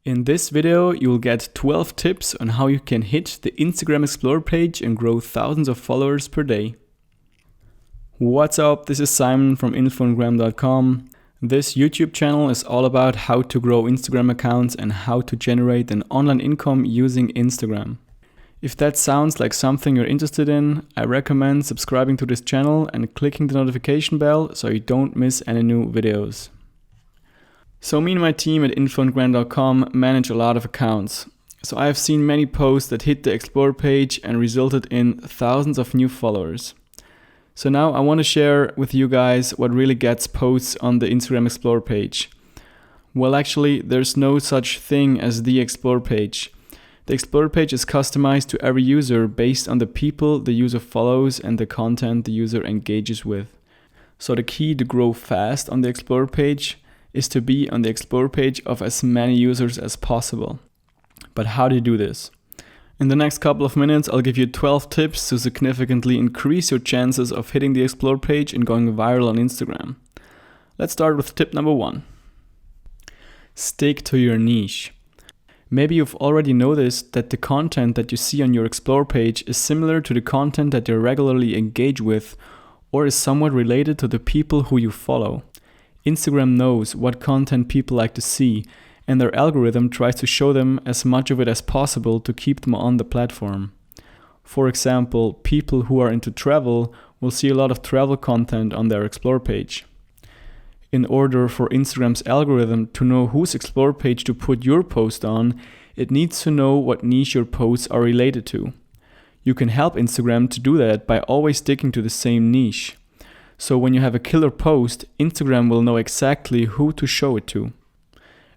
In this video, you'll get 12 tips on how you can hit the Instagram Explore page and grow thousands of followers per day. What's up? This is Simon from influengram.com. This YouTube channel is all about how to grow Instagram accounts and how to generate an online income using Instagram. If that sounds like something you're interested in, I recommend subscribing to this channel and clicking the notification bell so you don't miss any new videos. So me and my team at influengram.com manage a lot of accounts. So I have seen many posts that hit the Explore page and resulted in thousands of new followers. So now I want to share with you guys what really gets posts on the Instagram Explore page. Well, actually, there's no such thing as the Explore page. The Explore page is customized to every user based on the people the user follows and the content the user engages with. So the key to grow fast on the Explore page is to be on the Explore page of as many users as possible. But how do you do this? In the next couple of minutes, I'll give you 12 tips to significantly increase your chances of hitting the Explore page and going viral on Instagram. Let's start with tip number 1. Stick to your niche. Maybe you've already noticed that the content that you see on your Explore page is similar to the content that you regularly engage with or is somewhat related to the people who you follow. Instagram knows what content people like to see, and their algorithm tries to show them as much of it as possible to keep them on the platform. For example, people who are into travel will see a lot of travel content on their Explore page. In order for Instagram's algorithm to know whose Explore page to put your post on, it needs to know what niche your posts are related to. You can help Instagram to do that by always sticking to the same niche. So when you have a killer post, Instagram will know exactly who to show it to.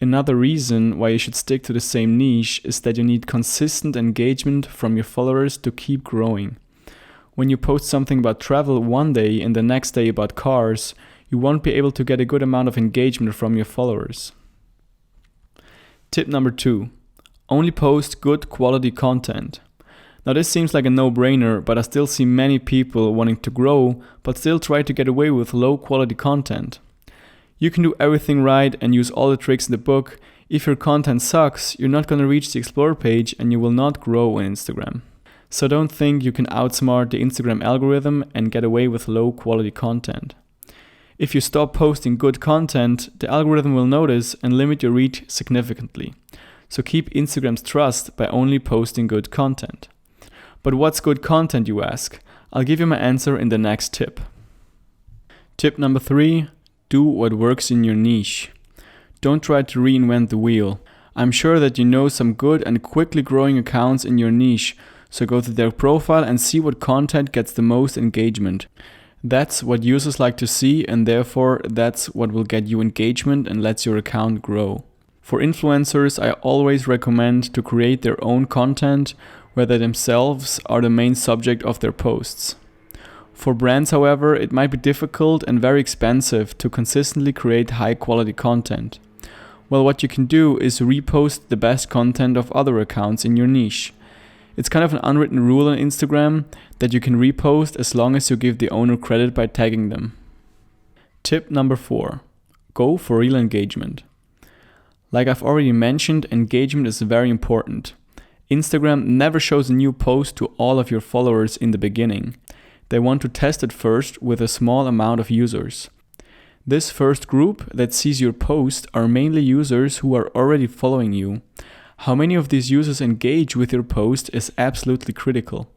Another reason why you should stick to the same niche is that you need consistent engagement from your followers to keep growing. When you post something about travel one day and the next day about cars, you won't be able to get a good amount of engagement from your followers. Tip number 2. Only post good quality content. Now this seems like a no-brainer, but I still see many people wanting to grow, but still try to get away with low-quality content. You can do everything right and use all the tricks in the book. If your content sucks, you're not going to reach the Explore page and you will not grow on Instagram. So don't think you can outsmart the Instagram algorithm and get away with low-quality content. If you stop posting good content, the algorithm will notice and limit your reach significantly. So keep Instagram's trust by only posting good content. But what's good content, you ask? I'll give you my answer in the next tip. Tip number 3, do what works in your niche. Don't try to reinvent the wheel. I'm sure that you know some good and quickly growing accounts in your niche, so go to their profile and see what content gets the most engagement. That's what users like to see, and therefore that's what will get you engagement and lets your account grow. For influencers, I always recommend to create their own content where they themselves are the main subject of their posts. For brands, however, it might be difficult and very expensive to consistently create high quality content. Well, what you can do is repost the best content of other accounts in your niche. It's kind of an unwritten rule on Instagram that you can repost as long as you give the owner credit by tagging them. Tip number 4. Go for real engagement. Like I've already mentioned, engagement is very important. Instagram never shows a new post to all of your followers in the beginning. They want to test it first with a small amount of users. This first group that sees your post are mainly users who are already following you. How many of these users engage with your post is absolutely critical.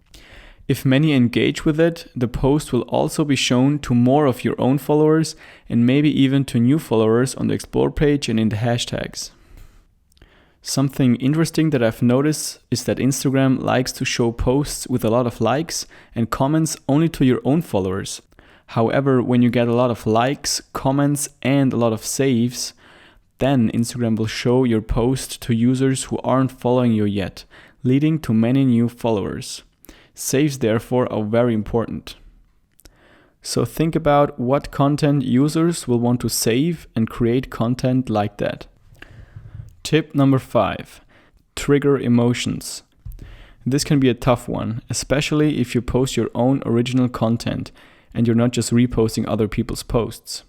If many engage with it, the post will also be shown to more of your own followers and maybe even to new followers on the Explore page and in the hashtags. Something interesting that I've noticed is that Instagram likes to show posts with a lot of likes and comments only to your own followers. However, when you get a lot of likes, comments, and a lot of saves, then Instagram will show your post to users who aren't following you yet, leading to many new followers. Saves, therefore, are very important. So think about what content users will want to save and create content like that. Tip number 5. Trigger emotions. This can be a tough one, especially if you post your own original content and you're not just reposting other people's posts.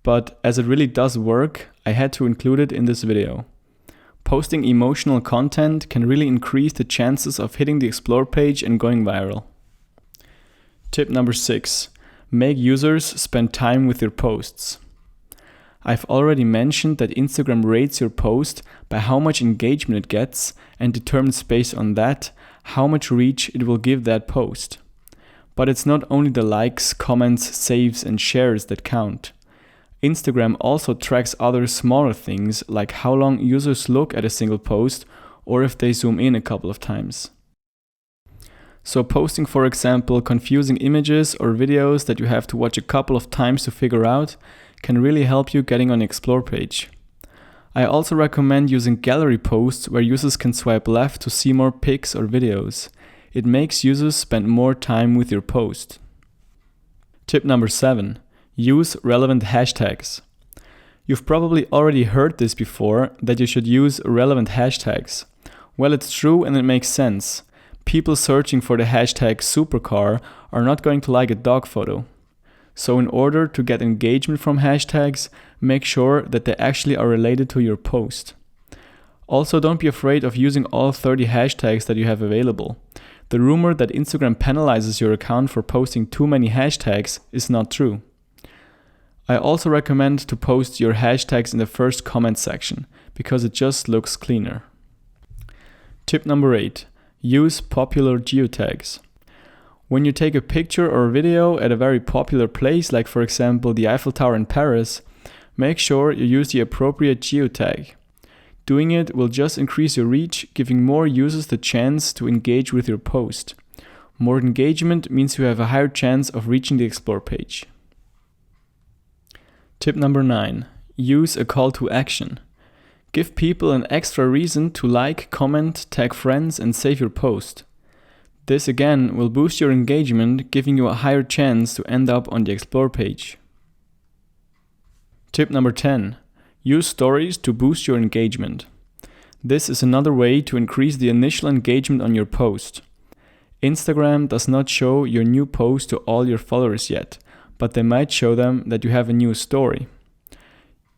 But as it really does work, I had to include it in this video. Posting emotional content can really increase the chances of hitting the Explore page and going viral. Tip number 6. Make users spend time with your posts. I've already mentioned that Instagram rates your post by how much engagement it gets and determines based on that how much reach it will give that post. But it's not only the likes, comments, saves, and shares that count. Instagram also tracks other smaller things like how long users look at a single post or if they zoom in a couple of times. So posting, for example, confusing images or videos that you have to watch a couple of times to figure out can really help you getting on the Explore page. I also recommend using gallery posts where users can swipe left to see more pics or videos. It makes users spend more time with your post. Tip number 7. Use relevant hashtags. You've probably already heard this before, that you should use relevant hashtags. Well, it's true and it makes sense. People searching for the hashtag supercar are not going to like a dog photo. So in order to get engagement from hashtags, make sure that they actually are related to your post. Also, don't be afraid of using all 30 hashtags that you have available. The rumor that Instagram penalizes your account for posting too many hashtags is not true. I also recommend to post your hashtags in the first comment section, because it just looks cleaner. Tip number 8. Use popular geotags. When you take a picture or a video at a very popular place, like for example the Eiffel Tower in Paris, make sure you use the appropriate geotag. Doing it will just increase your reach, giving more users the chance to engage with your post. More engagement means you have a higher chance of reaching the Explore page. Tip number 9. Use a call to action. Give people an extra reason to like, comment, tag friends, and save your post. This again will boost your engagement, giving you a higher chance to end up on the Explore page. Tip number 10. Use stories to boost your engagement. This is another way to increase the initial engagement on your post. Instagram does not show your new post to all your followers yet, but they might show them that you have a new story.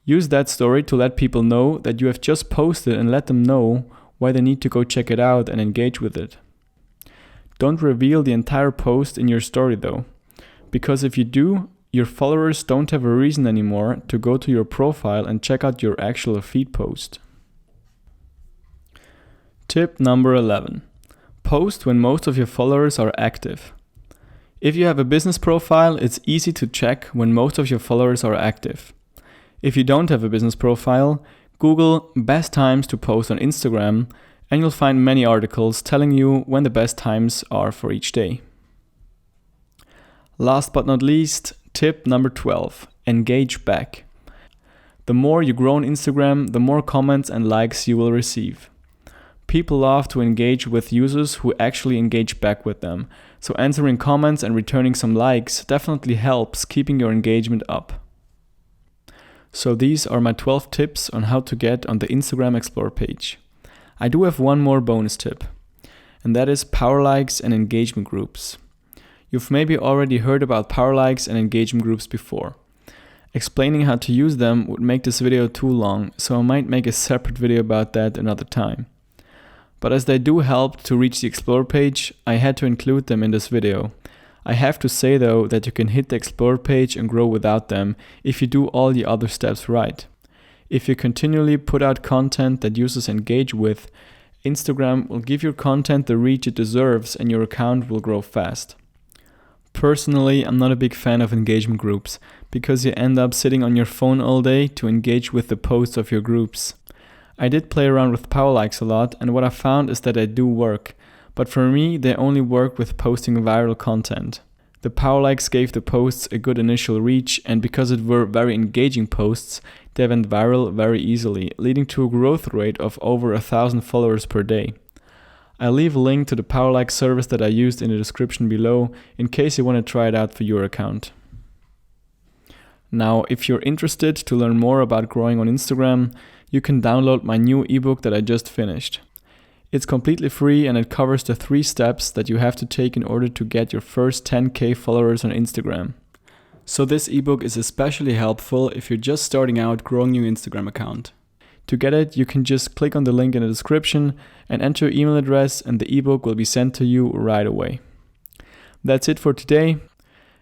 Use that story to let people know that you have just posted and let them know why they need to go check it out and engage with it. Don't reveal the entire post in your story though, because if you do, your followers don't have a reason anymore to go to your profile and check out your actual feed post. Tip number 11. Post when most of your followers are active. If you have a business profile, it's easy to check when most of your followers are active. If you don't have a business profile, Google best times to post on Instagram and you'll find many articles telling you when the best times are for each day. Last but not least, tip number 12. Engage back. The more you grow on Instagram, the more comments and likes you will receive. People love to engage with users who actually engage back with them, so answering comments and returning some likes definitely helps keeping your engagement up. So these are my 12 tips on how to get on the Instagram Explore page. I do have one more bonus tip, and that is power likes and engagement groups. You've maybe already heard about power likes and engagement groups before. Explaining how to use them would make this video too long, so I might make a separate video about that another time. But as they do help to reach the Explore page, I had to include them in this video. I have to say though that you can hit the Explore page and grow without them if you do all the other steps right. If you continually put out content that users engage with, Instagram will give your content the reach it deserves and your account will grow fast. Personally, I'm not a big fan of engagement groups because you end up sitting on your phone all day to engage with the posts of your groups. I did play around with power likes a lot, and what I found is that they do work, but for me they only work with posting viral content. The power likes gave the posts a good initial reach, and because it were very engaging posts, they went viral very easily, leading to a growth rate of over 1,000 followers per day. I'll leave a link to the power like service that I used in the description below in case you want to try it out for your account. Now, if you're interested to learn more about growing on Instagram, you can download my new ebook that I just finished. It's completely free and it covers the 3 steps that you have to take in order to get your first 10,000 followers on Instagram. So this ebook is especially helpful if you're just starting out growing your Instagram account. To get it, you can just click on the link in the description and enter your email address, and the ebook will be sent to you right away. That's it for today.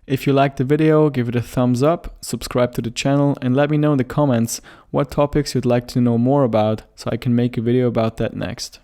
If you liked the video, give it a thumbs up, subscribe to the channel, and let me know in the comments what topics you'd like to know more about so I can make a video about that next.